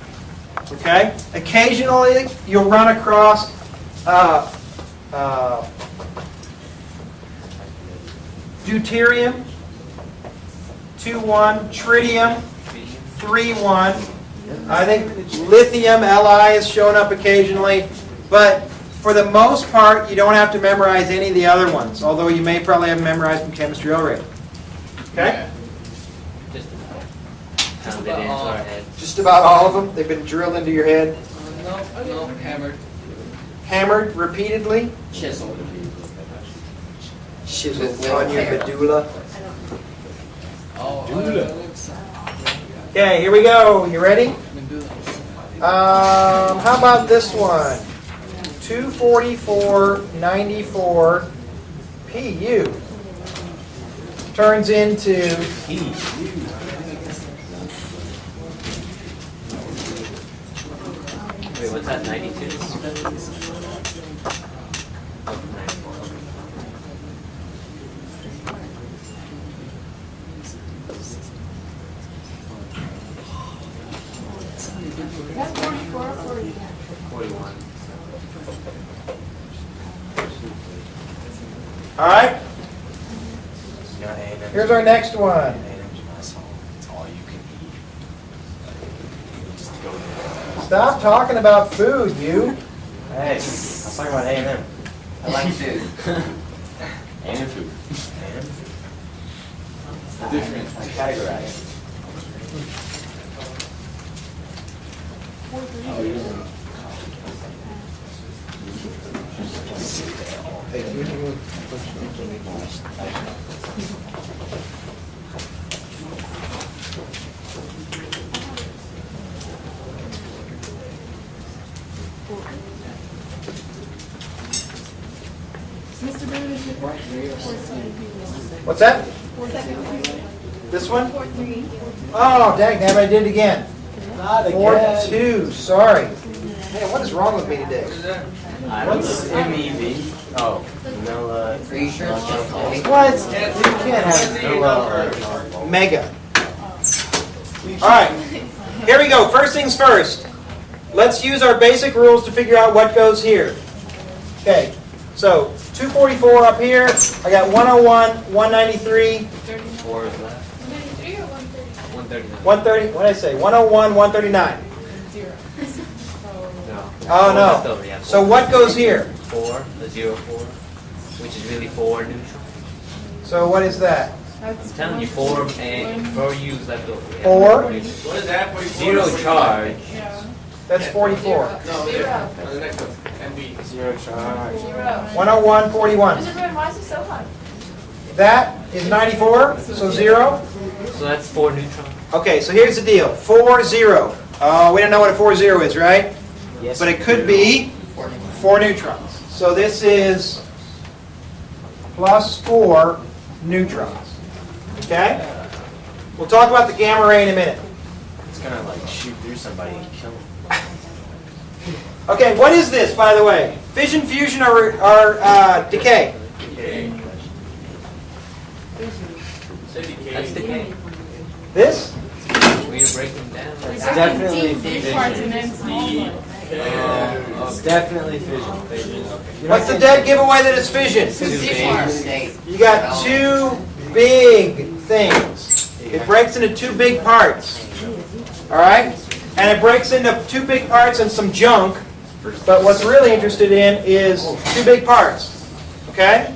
Okay? Occasionally, you'll run across deuterium, 2-1, tritium, 3-1. I think lithium, Li, is showing up occasionally. But for the most part, you don't have to memorize any of the other ones, although you may probably have memorized from chemistry already. Okay? Just pound it into our head. Just about all of them? They've been drilled into your head? No, hammered. Hammered repeatedly? Chisel. Chiseled on your medulla? Oh, Okay, here we go. You ready? How about this one? 244.94 Pu turns into Wait, what's that, 92? That's 44 or 40. 41. all right. Here's our next one. It's all you can eat. Just go there. Stop talking about food, you. Hey, I was talking about A&M. I like food. A&M food. different. I categorize. What's that? This one? Oh, dang, damn, I did it again. 4-2, sorry. Man, what is wrong with me today? What's MEV? Oh, vanilla. Pretty sure it's just like. What? You can't have Vanilla. mega. All right, here we go. First things first. Let's use our basic rules to figure out what goes here. Okay, so 244 up here. I got 101, 193, 4 is left. 139. 130. What did I say? 101, 139. No. Oh, Left no. over, yeah, So what goes here? 4, the 0, 4, which is really 4 neutral. So what is that? I'm telling you, 4 and 4 U's left over. Yeah, 4? What is that? 0 charge. That's 44. NB. Zero charge. 101, 41. Why is it so hot? That is 94, so 0. So that's 4 neutron. Okay, so here's the deal. 4, 0. We don't know what a 4, 0 is, right? Yes. But it could be 4 neutrons. So this is plus 4 neutrons. Okay? We'll talk about the gamma ray in a minute. It's gonna like shoot through somebody and kill them. Okay, what is this, by the way? Fission, fusion, or decay? That's decay. This? When you break them down. It's definitely Big parts and then small ones. It's definitely fission. What's the dead giveaway that it's fission? State. You got 2 big things. It breaks into 2 big parts. All right? And it breaks into 2 big parts and some junk. But what's really interested in is 2 big parts. Okay?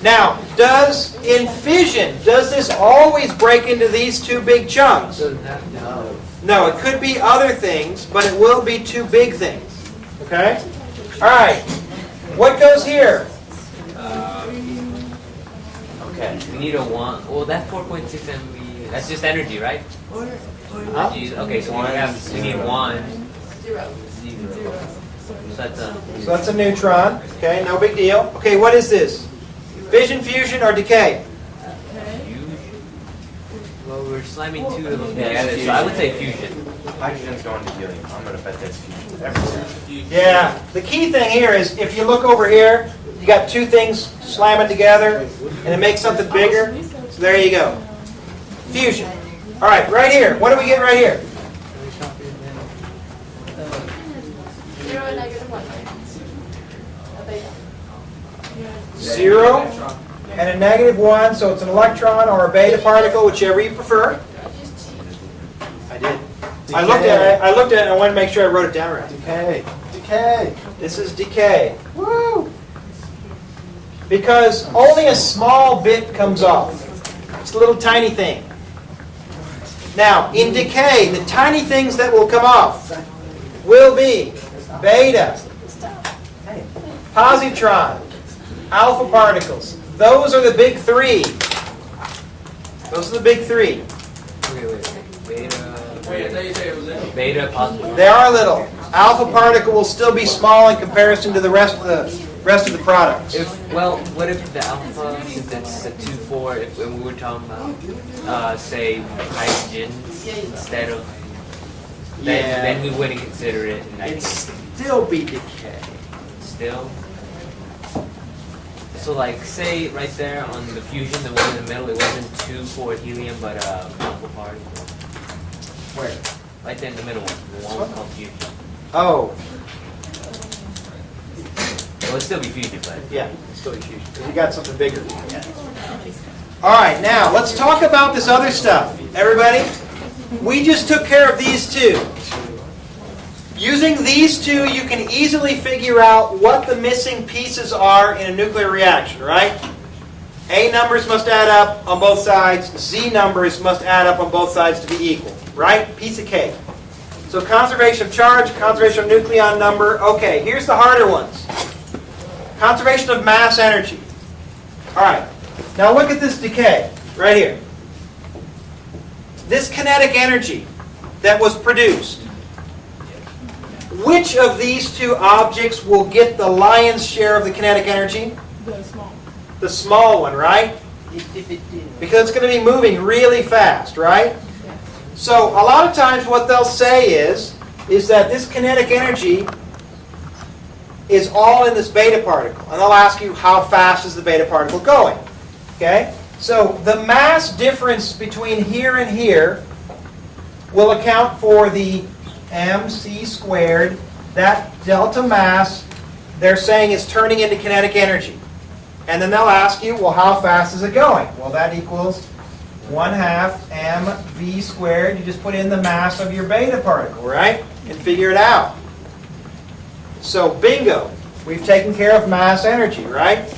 Now, in fission, does this always break into these 2 big chunks? No, it could be other things, but it will be 2 big things. Okay? All right. What goes here? Okay. We need a 1. Well, that 4.6 MV, that's just energy, right? Huh? Okay, so we need 1. 0. So So that's a neutron. Okay, no big deal. Okay, what is this? Fission, fusion, or decay? well, we're slamming 2 of them together, so I would say fusion. Hydrogen's going to helium. I'm gonna bet that's fusion. Everything. Yeah. The key thing here is if you look over here, you got 2 things slamming together, and it makes something bigger. So there you go. Fusion. All right, right here. What do we get right here? 0 and -1. 0 and a -1, so it's an electron or a beta particle, whichever you prefer. I did. I looked at it and I wanted to make sure I wrote it down right. Decay. Decay. This is decay. Woo! Because only a small bit comes off. It's a little tiny thing. Now, in decay, the tiny things that will come off will be beta, positron, alpha particles. Those are the big 3. Those are the big 3. Beta, positive. They are little. Alpha particle will still be small in comparison to the rest of the products. Well, what if the alpha, since it's a 2-4, if when we were talking about, say, hydrogen instead of, then we wouldn't consider it. It'd still be decay. Still. So like, say right there on the fusion, the one in the middle, it wasn't 2-4 helium, but alpha particle. Where? Right there in the middle one, the one called fusion. Oh, It would still be fusion, but yeah, it's still be fusion. Because you got something bigger. All right, now let's talk about this other stuff. Everybody, we just took care of these 2. Using these 2, you can easily figure out what the missing pieces are in a nuclear reaction, right? A numbers must add up on both sides. Z numbers must add up on both sides to be equal, right? Piece of cake. So conservation of charge, conservation of nucleon number. Okay, here's the harder ones. Conservation of mass energy. All right, now look at this decay right here. This kinetic energy that was produced. which of these two objects will get the lion's share of the kinetic energy? The small. The small one, right? Because it's going to be moving really fast, right? So a lot of times what they'll say is that this kinetic energy is all in this beta particle. And they'll ask you, how fast is the beta particle going? Okay? So the mass difference between here and here will account for the mc squared. That delta mass, they're saying, is turning into kinetic energy. And then they'll ask you, well, how fast is it going? Well, that equals 1/2 mv squared. You just put in the mass of your beta particle, right? And figure it out. So, bingo. We've taken care of mass energy, right?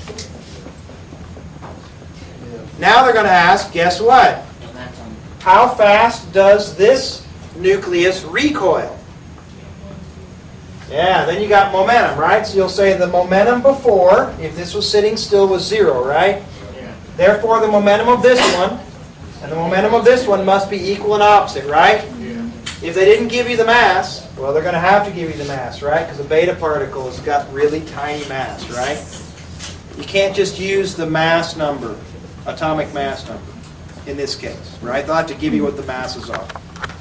Now they're going to ask, guess what? How fast does this nucleus recoil? Yeah, then you got momentum, right? So you'll say the momentum before, if this was sitting still, was 0, right? Therefore, the momentum of this one and the momentum of this one must be equal and opposite, right? If they didn't give you the mass, well, they're going to have to give you the mass, right? Because the beta particle has got really tiny mass, right? You can't just use the mass number, atomic mass number, in this case, right? They'll have to give you what the masses are,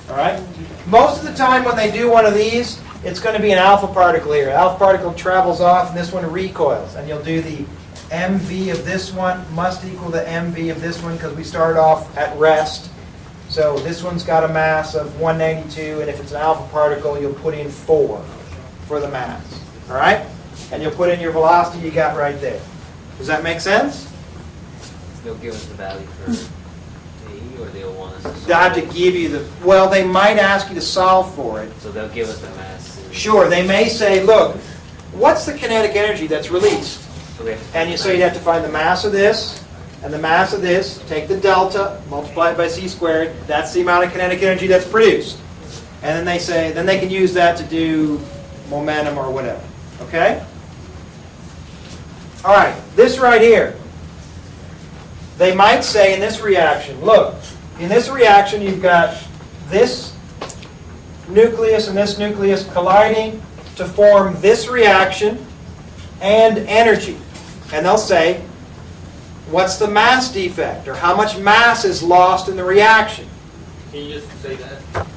all right? Most of the time when they do one of these, it's going to be an alpha particle here. Alpha particle travels off, and this one recoils. And you'll do the mv of this one must equal the mv of this one because we started off at rest. So this one's got a mass of 192, and if it's an alpha particle, you'll put in 4 for the mass. All right? And you'll put in your velocity you got right there. Does that make sense? They'll give us the value for A, or they'll want us to solve They'll have to it. give you the, well, they might ask you to solve for it. So they'll give us the mass. Sure, they may say, look, what's the kinetic energy that's released? Okay. And so you'd have to find the mass of this and the mass of this, take the delta, multiply it by c squared, that's the amount of kinetic energy that's produced. And then they say, then they can use that to do momentum or whatever. Okay? All right, this right here. They might say in this reaction, look, in this reaction you've got this nucleus and this nucleus colliding to form this reaction and energy. And they'll say, what's the mass defect? Or how much mass is lost in the reaction? Can you just say that?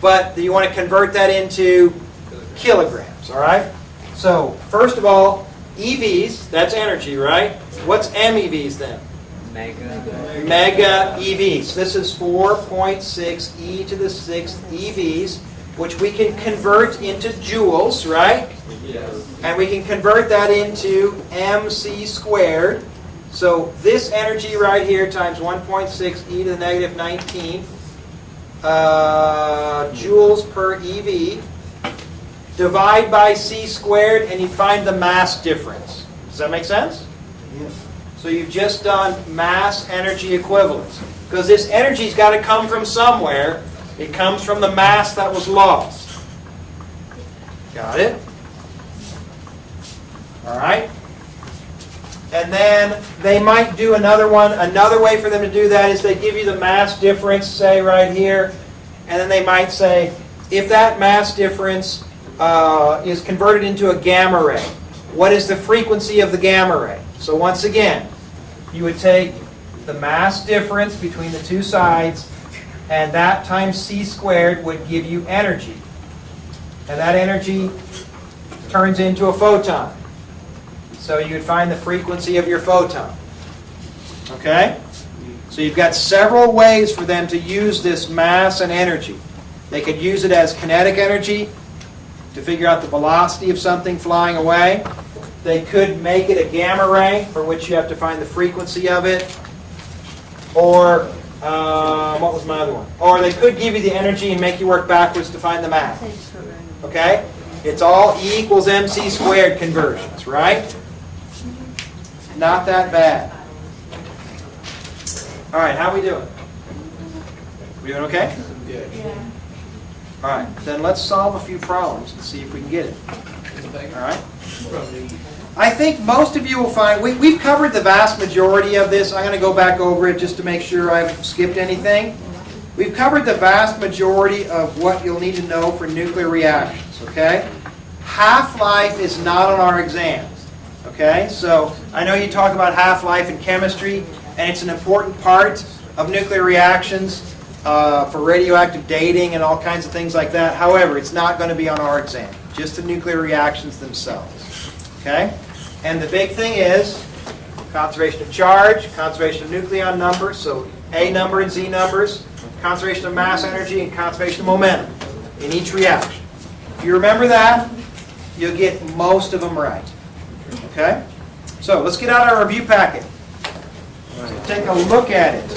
But you want to convert that into kilograms, all right? So, first of all, EVs, that's energy, right? What's MEVs then? Mega. Mega EVs. This is 4.6 e to the 6th EVs, which we can convert into joules, right? Yes. And we can convert that into mc squared. So this energy right here times 1.6 e to the negative 19th joules per EV. Divide by c squared, and you find the mass difference. Does that make sense? Yes. So you've just done mass energy equivalence. Because this energy's got to come from somewhere. It comes from the mass that was lost. Got it? All right? And then they might do another one. Another way for them to do that is they give you the mass difference, say right here. And then they might say, if that mass difference is converted into a gamma ray, what is the frequency of the gamma ray? So once again, you would take the mass difference between the two sides, and that times c squared would give you energy. And that energy turns into a photon. So you would find the frequency of your photon. Okay? So you've got several ways for them to use this mass and energy. They could use it as kinetic energy to figure out the velocity of something flying away. They could make it a gamma ray, for which you have to find the frequency of it. Or, what was my other one? Or they could give you the energy and make you work backwards to find the mass. Okay? It's all E equals mc squared conversions, right? Not that bad. All right, how we doing? We doing okay? Yeah. All right, then let's solve a few problems and see if we can get it. All right? I think most of you will find, we've covered the vast majority of this. I'm going to go back over it just to make sure I've skipped anything. we've covered the vast majority of what you'll need to know for nuclear reactions, okay? Half-life is not on our exams, okay? So I know you talk about half-life in chemistry, and it's an important part of nuclear reactions for radioactive dating and all kinds of things like that. However, it's not going to be on our exam, just the nuclear reactions themselves, okay? And the big thing is conservation of charge, conservation of nucleon numbers, so A number and Z numbers, conservation of mass energy, and conservation of momentum in each reaction. If you remember that, you'll get most of them right. Okay? So let's get out our review packet. So take a look at it.